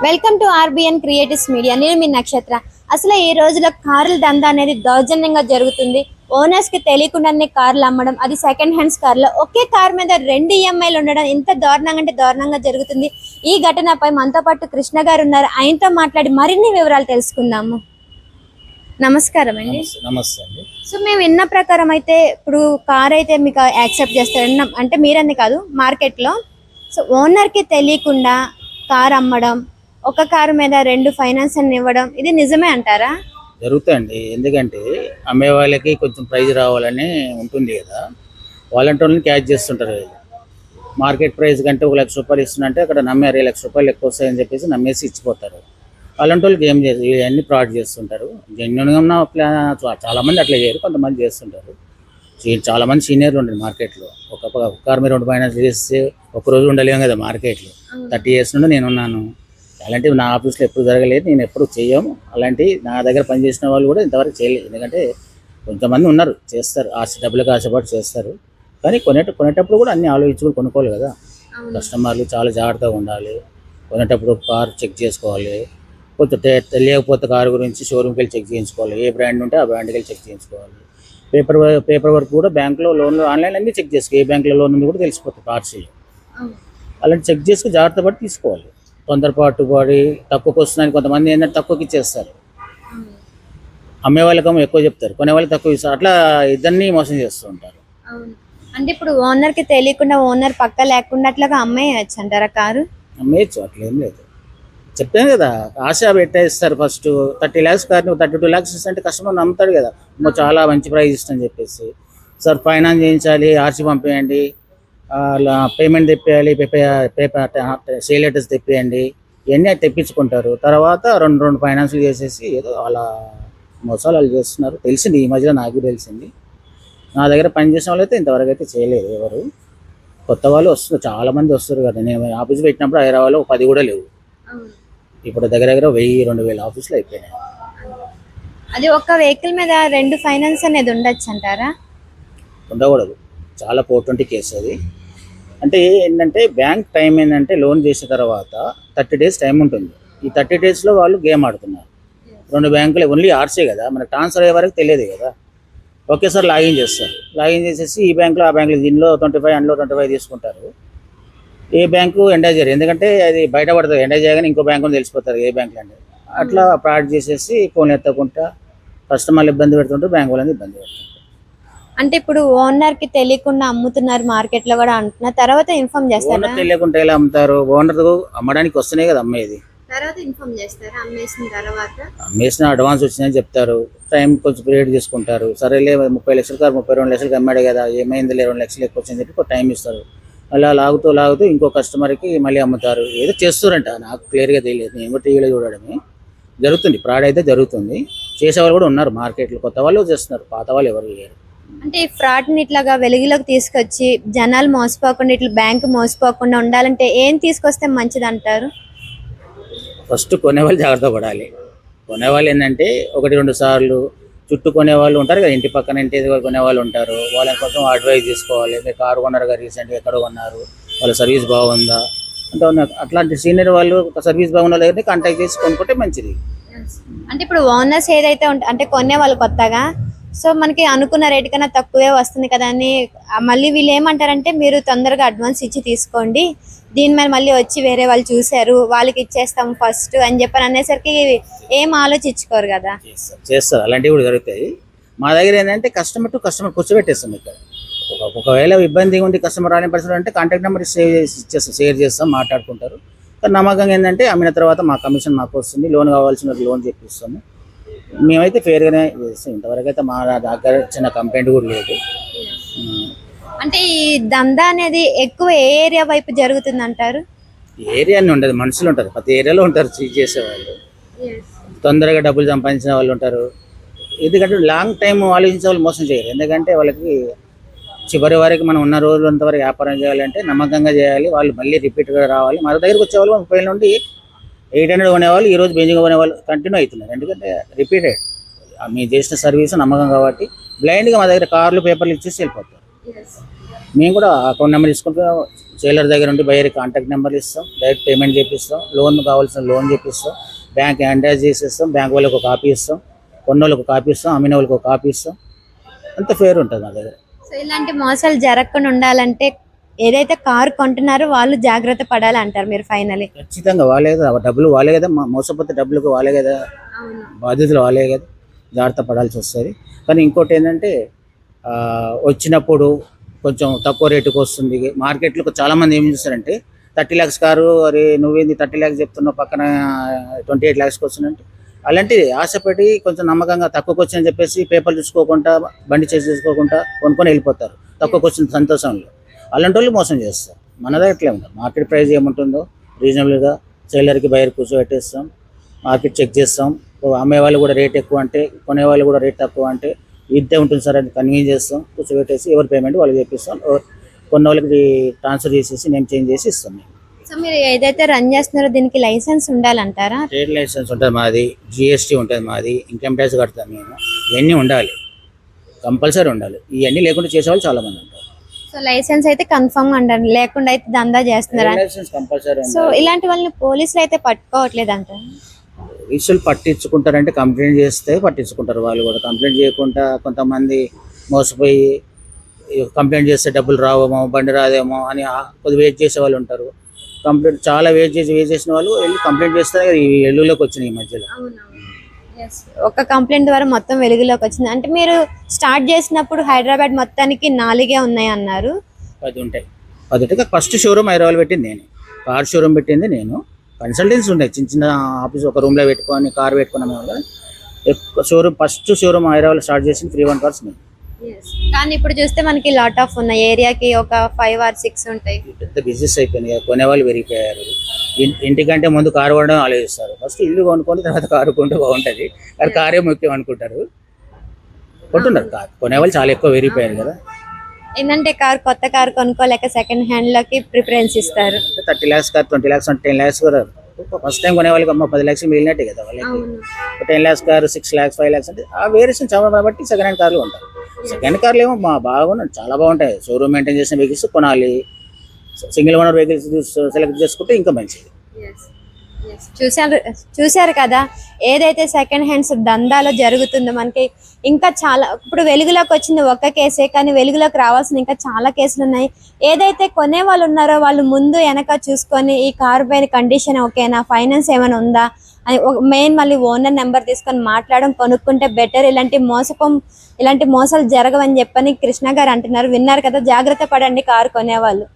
Welcome to RBN creatives media. నేను మీ నక్షత్ర. అసలు ఈ రోజుల్లో కార్ల దందా అనేది దౌర్జన్యంగా జరుగుతుంది. ఓనర్స్ కి తెలియకుండానే కార్లు అమ్మడం, అది సెకండ్ హ్యాండ్స్ కార్లో ఒకే కార్ మీద 2 ఈఎంఐలు ఉండడం ఇంత దారుణంగా అంటే దారుణంగా జరుగుతుంది. ఈ ఘటనపై మనతో పాటు కృష్ణ గారు ఉన్నారు. ఆయనతో మాట్లాడి మరిన్ని వివరాలు తెలుసుకుందాము. నమస్కారం అండి. నమస్తే అండి. సో మేము విన్న ప్రకారం అయితే ఇప్పుడు కార్ అయితే మీకు యాక్సెప్ట్ చేస్తారు అంటే మీరని కాదు, మార్కెట్లో సో ఓనర్కి తెలియకుండా కార్ అమ్మడం, ఒక కారు మీద 2 ఫైనాన్స్ అని ఇవ్వడం, ఇది నిజమే అంటారా? జరుగుతాయండి. ఎందుకంటే అమ్మే వాళ్ళకి కొంచెం ప్రైజ్ రావాలని ఉంటుంది కదా, వాళ్ళంటి క్యాచ్ చేస్తుంటారు. మార్కెట్ ప్రైస్ కంటే 1 లక్ష రూపాయలు ఇస్తుందంటే అక్కడ నమ్మే 2 లక్షల రూపాయలు ఎక్కువ వస్తాయని చెప్పేసి నమ్మేసి ఇచ్చిపోతారు. అలాంటి వాళ్ళకి ఏం చేసి ఇవన్నీ ఫ్రాడ్ చేస్తుంటారు. జెన్యున్గా ఉన్న చాలామంది అట్లా చేయరు, కొంతమంది చేస్తుంటారు. చాలామంది సీనియర్లు ఉండండి మార్కెట్లో. ఒక కారు మీద 2 ఫైనాన్స్ చేస్తే ఒక్కరోజు ఉండలేము కదా మార్కెట్లో. 30 years నుండి నేనున్నాను. అలాంటివి నా ఆఫీస్లో ఎప్పుడు జరగలేదు, నేను ఎప్పుడు చేయము. అలాంటివి నా దగ్గర పనిచేసిన వాళ్ళు కూడా ఇంతవరకు చేయలేదు. ఎందుకంటే కొంతమంది ఉన్నారు చేస్తారు, డబ్బులకు ఆశపడి చేస్తారు. కానీ కొనేటప్పుడు కూడా అన్ని ఆలోచించుకొని కొనుక్కోవాలి కదా. కస్టమర్లు చాలా జాగ్రత్తగా ఉండాలి. కొనేటప్పుడు కారు చెక్ చేసుకోవాలి. కొంచెం తెలియకపోతే కారు గురించి షోరూమ్కి వెళ్ళి చెక్ చేయించుకోవాలి. ఏ బ్రాండ్ ఉంటే ఆ బ్రాండ్కి వెళ్ళి చెక్ చేయించుకోవాలి. పేపర్ వర్క్ కూడా బ్యాంకులో లోన్లు ఆన్లైన్ అన్నీ చెక్ చేసుకో. ఏ బ్యాంకులో లోన్ ఉంది కూడా తెలిసిపోతుంది ఆర్సీలో. అలాంటి చెక్ చేసుకుని జాగ్రత్త పడి తీసుకోవాలి. తొందరపాటు పడి తక్కువకి వస్తున్నాయని కొంతమంది ఏంటంటే తక్కువకి ఇచ్చేస్తారు. అమ్మే వాళ్ళకేమో ఎక్కువ చెప్తారు, కొనే వాళ్ళకి తక్కువ ఇస్తారు. అట్లా ఇద్దరిని మోసం చేస్తూ ఉంటారు. అంటే ఇప్పుడు ఓనర్కి తెలియకుండా, ఓనర్ పక్క లేకుండా అట్లాగా అమ్మేయచ్చు అంటారా కారు? అమ్మేయచ్చు, అట్లేం లేదు. చెప్పాను కదా, ఆశ పెట్టేస్తారు. ఫస్ట్ 30 lakhs కార్ని 32 lakhs ఇస్తే కస్టమర్ నమ్ముతాడు కదా, చాలా మంచి ప్రైస్ ఇష్టం చెప్పేసి. సార్ ఫైనాన్స్ చేయించాలి, ఆర్సీ పంపేయండి, అలా పేమెంట్ తెప్పేయాలి, పేపర్ సేల్ లెటర్స్ తెప్పేయండి, ఇవన్నీ తెప్పించుకుంటారు. తర్వాత రెండు ఫైనాన్స్లు చేసేసి ఏదో అలా మోసాలు వాళ్ళు చేస్తున్నారు. తెలిసింది, ఈ మధ్యలో నాకు తెలిసింది. నా దగ్గర పనిచేసిన వాళ్ళు అయితే ఇంతవరకు అయితే చేయలేదు ఎవరు. కొత్త వాళ్ళు వస్తారు, చాలామంది వస్తారు కదా. నేను ఆఫీస్ పెట్టినప్పుడు హైదరాబాద్లో 10 కూడా లేవు. ఇప్పుడు దగ్గర 1000-2000 ఆఫీసులు అయిపోయినాయి. అది ఒక వెహికల్ మీద 2 ఫైనాన్స్ అనేది ఉండొచ్చు అంటారా? ఉండకూడదు, చాలా 420 కేసు అది. అంటే ఏంటంటే బ్యాంక్ టైం ఏంటంటే లోన్ చేసిన తర్వాత 30 days టైం ఉంటుంది. ఈ 30 daysలో వాళ్ళు గేమ్ ఆడుతున్నారు. 2 బ్యాంకులు ఓన్లీ ఆర్సీ కదా, మనకు ట్రాన్స్ఫర్ అయ్యే వరకు తెలియదు కదా. ఒకేసారి లాగిన్ చేస్తారు. లాగిన్ చేసేసి ఈ బ్యాంకులో ఆ బ్యాంకులో దీనిలో 25 అందులో 25 తీసుకుంటారు. ఏ బ్యాంకు ఎండర్ చేయరు, ఎందుకంటే అది బయటపడుతుంది. ఎండర్ చేయగానే ఇంకో బ్యాంకు తెలిసిపోతారు ఏ బ్యాంకులు అంటే. అట్లా ఫ్రాడ్ చేసేసి ఫోన్ ఎత్తకుండా కస్టమర్లు ఇబ్బంది పెడుతుంటారు, బ్యాంకు వాళ్ళని ఇబ్బంది పెడుతుంటారు. అంటే ఇప్పుడు ఓనర్కి తెలియకుండా అమ్ముతున్నారు మార్కెట్లో కూడా అంటున్నారు, తర్వాత ఇన్ఫార్మ్ చేస్తారు. ఓనర్ తెలియకుండా ఎలా అమ్ముతారు? ఓనర్ అమ్మడానికి వస్తున్నాయి కదా అమ్మేది, తర్వాత ఇన్ఫార్మ్ చేస్తారు. అమ్మేసిన అడ్వాన్స్ వచ్చిందని చెప్తారు. టైం కొంచెం పీరియడ్ తీసుకుంటారు. సరేలే 30 లక్షల కారు 32 లక్షలకి అమ్మాడు కదా, ఏమైంది 2 లక్షలు ఎక్కువ వచ్చిందని చెప్పి టైం ఇస్తారు. అలా లాగుతూ ఇంకో కస్టమర్కి మళ్ళీ అమ్ముతారు. ఏదో చేస్తారంట, నాకు క్లియర్గా తెలియదు. నేను కూడా టీవీలో చూడడమే జరుగుతుంది. ఫ్రాడ్ అయితే జరుగుతుంది. చేసేవాళ్ళు కూడా ఉన్నారు మార్కెట్లో, కొత్త వాళ్ళు చేస్తున్నారు, పాత వాళ్ళు ఎవరు లేరు. అంటే ఈ ఫ్రాడ్ని ఇట్లాగా వెలుగులోకి తీసుకొచ్చి జనాలు మోసపోకుండా, ఇట్లా బ్యాంకు మోసపోకుండా ఉండాలంటే ఏం తీసుకొస్తే మంచిది అంటారు? ఫస్ట్ కొనేవాళ్ళు జాగ్రత్త పడాలి. కొనేవాళ్ళు ఏంటంటే 1-2 సార్లు చుట్టూ కొనేవాళ్ళు ఉంటారు కదా, ఇంటి పక్కన ఇంటి కొనేవాళ్ళు ఉంటారు. వాళ్ళ కోసం అడ్వైజ్ తీసుకోవాలి. మీరు కారు కొన్నారు కదా, రీసెంట్గా ఎక్కడ కొన్నారు, వాళ్ళ సర్వీస్ బాగుందా అంటే అట్లాంటి సీనియర్ వాళ్ళు సర్వీస్ బాగున్న దగ్గర కాంటాక్ట్ చేసి కొనుక్కుంటే మంచిది. అంటే ఇప్పుడు ఓనర్స్ ఏదైతే అంటే కొనే వాళ్ళు కొత్తగా, సో మనకి అనుకున్న రేటు కన్నా తక్కువే వస్తుంది కదా అని మళ్ళీ వీళ్ళు ఏమంటారంటే మీరు తొందరగా అడ్వాన్స్ ఇచ్చి తీసుకోండి, దీని మీద మళ్ళీ వచ్చి వేరే వాళ్ళు చూశారు వాళ్ళకి ఇచ్చేస్తాం ఫస్ట్ అని చెప్పని అనేసరికి ఏం ఆలోచించుకోరు కదా. చేస్తారు, అలాంటివి కూడా జరుగుతాయి. మా దగ్గర ఏంటంటే కస్టమర్ టు కస్టమర్ కూర్చోబెట్టేస్తాం. ఇక్కడ ఒకవేళ ఇబ్బంది ఉండి కస్టమర్ రాని పరిస్థితి అంటే కాంటాక్ట్ నెంబర్ షేర్ చేస్తాం, మాట్లాడుకుంటారు. కానీ నమ్మకంగా ఏంటంటే అమ్మిన తర్వాత మా కమిషన్ మాకు వస్తుంది, లోన్ కావాల్సిన లోన్ చెప్పిస్తాము. మేమైతే ఫేర్గానే చేస్తాం. ఇంతవరకు అయితే మా దగ్గర చిన్న కంప్లైంట్ కూడా లేదు. అంటే ఈ దందా అనేది ఎక్కువ ఏ ఏరియా వైపు జరుగుతుంది అంటారు? ఏరియా అని ఉండదు, మనుషులు ఉంటారు, ప్రతి ఏరియాలో ఉంటారు చేసేవాళ్ళు. తొందరగా డబ్బులు సంపాదించిన వాళ్ళు ఉంటారు. ఎందుకంటే లాంగ్ టైం ఆలోచించే వాళ్ళు మోసం చేయరు. ఎందుకంటే వాళ్ళకి చివరి వరకు మనం ఉన్న రోజులంతవరకు వ్యాపారం చేయాలంటే నమ్మకంగా చేయాలి. వాళ్ళు మళ్ళీ రిపీట్గా రావాలి. మన దగ్గరకు వచ్చేవాళ్ళు 30 నుండి 800 కొనేవాళ్ళు ఈరోజు బెంజింగ్ కొనేవాళ్ళు కంటిన్యూ అవుతున్నారు. ఎందుకంటే రిపీటెడ్ మీరు చేసిన సర్వీస్ నమ్మకం కాబట్టి బ్లైండ్గా మా దగ్గర కార్లు పేపర్లు ఇచ్చేసి వెళ్ళిపోతారు. మేము కూడా అకౌంట్ నెంబర్ తీసుకుంటే సేలర్ దగ్గర నుండి బయర్ కాంటాక్ట్ నెంబర్ ఇస్తాం, డైరెక్ట్ పేమెంట్ చేపిస్తాం, లోన్ కావాల్సిన లోన్ చేపిస్తాం, బ్యాంక్ హ్యాండ్ చేసేస్తాం, బ్యాంక్ వాళ్ళకి ఒక కాపీ ఇస్తాం, కొన్నోళ్ళకి ఒక కాపీ ఇస్తాం, అమ్మిన వాళ్ళకి ఒక కాపీ ఇస్తాం. అంత ఫేర్ ఉంటుంది మా దగ్గర. సో ఇలాంటి మోసాలు జరగకుండా ఉండాలంటే ఏదైతే కారు కొంటున్నారో వాళ్ళు జాగ్రత్త పడాలి అంటారు మీరు ఫైనలీ? ఖచ్చితంగా వాళ్ళే కదా, డబ్బులు వాళ్ళే కదా, మోసపోతే డబ్బులకు వాళ్ళే కదా, బాధ్యతలు వాళ్ళే కదా, జాగ్రత్త పడాల్సి వస్తుంది. కానీ ఇంకోటి ఏంటంటే వచ్చినప్పుడు కొంచెం తక్కువ రేటుకి వస్తుంది. మార్కెట్లో చాలామంది ఏం చేస్తారంటే 30 lakhs కారు, అరే నువ్వేంది 30 lakhs చెప్తున్నావు, పక్కన 28 lakhsకి వస్తుందంటే అలాంటిది ఆశపడి కొంచెం నమ్మకంగా తక్కువకి వచ్చిందని చెప్పేసి పేపర్లు చూసుకోకుండా బండి చేసి చూసుకోకుండా కొనుక్కొని వెళ్ళిపోతారు తక్కువకి వచ్చిన సంతోషంలో. అలాంటి వాళ్ళు మోసం చేస్తారు. మనదే ఎట్లా ఉంటుంది, మార్కెట్ ప్రైస్ ఏముంటుందో రీజనబుల్గా సేలర్కి బయర్ కూర్చోబెట్టేస్తాం, మార్కెట్ చెక్ చేస్తాం. అమ్మే వాళ్ళు కూడా రేట్ ఎక్కువ అంటే, కొనేవాళ్ళు కూడా రేట్ తక్కువ అంటే ఇంతే ఉంటుంది సార్ అని కన్వీన్స్ చేస్తాం, కూర్చోబెట్టేసి ఎవరి పేమెంట్ వాళ్ళకి చేపిస్తాం. కొన్న వాళ్ళకి ట్రాన్స్ఫర్ చేసేసి నేమ్ చేంజ్ చేసి ఇస్తాం. మేము సో మీరు ఏదైతే రన్ చేస్తున్నారో దీనికి లైసెన్స్ ఉండాలంటారా? ట్రేడ్ లైసెన్స్ ఉంటుంది మాది, జిఎస్టీ ఉంటుంది మాది, ఇన్కమ్ ట్యాక్స్ కడతాం మేము. ఇవన్నీ ఉండాలి, కంపల్సరీ ఉండాలి. ఇవన్నీ లేకుండా చేసేవాళ్ళు చాలామంది ఉంటారు. సో లైసెన్స్ అయితే కన్ఫర్మ్ ఉండాలి, లేకుండా అయితే దందా చేస్తున్నారా? లైసెన్స్ కంపల్సరీ సో ఇలాంటి వాళ్ళని పోలీసులు అయితే పట్టుకోవట్లేదు అంటారు. పోలీసులు పట్టించుకుంటారంటే కంప్లైంట్ చేస్తే పట్టించుకుంటారు. వాళ్ళు కూడా కంప్లైంట్ చేయకుండా కొంతమంది మోసపోయి కంప్లైంట్ చేస్తే డబ్బులు రావేమో, బండి రాదేమో అని కొద్దిగా వెయిట్ చేసే వాళ్ళు ఉంటారు. కంప్లైంట్ చాలా వెయిట్ చేసిన వాళ్ళు వెళ్ళి కంప్లైంట్ చేస్తే ఈ వెలుగులోకి వచ్చినాయి ఈ మధ్యలో. ఒక కంప్లైంట్ ద్వారా మొత్తం వెలుగులోకి వచ్చింది. అంటే మీరు స్టార్ట్ చేసినప్పుడు హైదరాబాద్ మొత్తానికి 4 ఉన్నాయి అన్నారు. 10 ఉంటాయి. 10 ఉంటే ఫస్ట్ షోరూమ్ హైదరాబాద్ పెట్టింది నేను, కార్ షోరూమ్ పెట్టింది నేను. కన్సల్టెన్సీ ఉన్నాయి, చిన్న చిన్న ఆఫీస్ ఒక రూమ్లో పెట్టుకొని కార్ పెట్టుకున్నాం మేము. ఎక్కువ showroom, first showroom Hyderabad start చేసింది 3-1 కార్స్ మేము. కానీ ఇప్పుడు చూస్తే మనకి లాట్ ఆఫ్ ఉన్నాయి, ఏరియాకి ఒక 5 or 6 ఉంటాయి. పెద్ద బిజినెస్ అయిపోయింది కదా, కొనేవాళ్ళు పెరిగిపోయారు. ఇంటికంటే ముందు కారు కొనడం ఆలోచిస్తారు. ఫస్ట్ ఇల్లు కొనుక్కొని తర్వాత కారు కొంటే బాగుంటుంది, అది కారే ముఖ్యం అనుకుంటారు, కొంటున్నారు. కారు కొనేవాళ్ళు చాలా ఎక్కువ పెరిగిపోయారు కదా. ఏంటంటే కొత్త కారు కొనుక్కోలేక సెకండ్ హ్యాండ్ లకి ప్రిఫరెన్స్ ఇస్తారు. 30 lakhs కార్ 20 lakhs అంటే 10 lakhs కూడా ఫస్ట్ టైం కొనే వాళ్ళకి 10 lakhs మిగిలినట్టే కదా వాళ్ళకి. 10 lakhs కారు 6 lakhs 5 lakhs అంటే ఆ వేరియేషన్ చాలా బట్టి సెకండ్ హ్యాండ్ కార్లు ఉంటాయి. సెకండ్ హ్యాండ్ కార్లు ఏమో బాగున్నాయి, చాలా బాగుంటాయి. షోరూమ్ మెయింటైన్ చేసిన వెహికల్స్ కొనాలి, సింగిల్ ఓనర్ వెహికల్స్ సెలెక్ట్ చేసుకుంటే ఇంకా మంచిది. చూశారు కదా, ఏదైతే సెకండ్ హ్యాండ్స్ దందాలో జరుగుతుందో మనకి ఇంకా చాలా. ఇప్పుడు వెలుగులోకి వచ్చింది ఒక్క కేసే, కానీ వెలుగులోకి రావాల్సిన ఇంకా చాలా కేసులు ఉన్నాయి. ఏదైతే కొనే వాళ్ళు ఉన్నారో వాళ్ళు ముందు వెనక చూసుకొని ఈ కారు పైన కండిషన్ ఓకేనా, ఫైనాన్స్ ఏమైనా ఉందా అని మెయిన్ మళ్ళీ ఓనర్ నెంబర్ తీసుకొని మాట్లాడడం, కొనుక్కుంటే బెటర్. ఇలాంటి మోసాలు జరగవని చెప్పని కృష్ణ గారు అంటున్నారు. విన్నారు కదా, జాగ్రత్త పడండి కారు కొనేవాళ్ళు.